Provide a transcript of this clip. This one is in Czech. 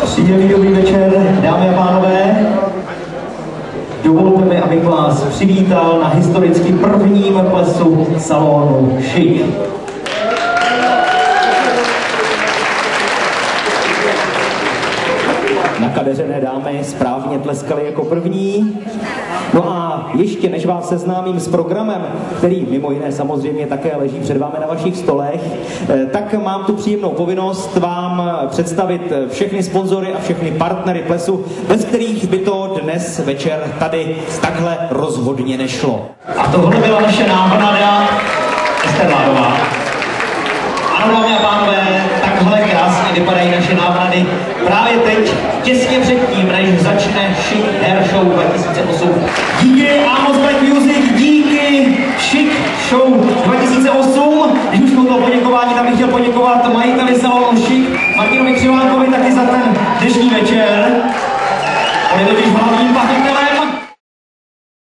Příjemný dobrý večer, dámy a pánové. Dovolte mi, abych vás přivítal na historicky prvním plesu salonu Chic. Nakadeřené dámy správně tleskaly jako první. No a ještě než vás seznámím s programem, který mimo jiné samozřejmě také leží před vámi na vašich stolech, tak mám tu příjemnou povinnost vám představit všechny sponzory a všechny partnery plesu, bez kterých by to dnes večer tady takhle rozhodně nešlo. A tohle byla naše návnada Ester Mádová. Ano, dámy a pánové, takhle krásně vypadají naše návnady právě teď, těsně předtím, než začne Chic Hair Show 2008. Díky Amos Black Music, díky Chic Show 2008. Když už jsme to poděkování, tak bych chtěl poděkovat majiteli salonu Chic, Martinovi Křivánkovi, taky za ten dnešní večer. On je totiž hlavní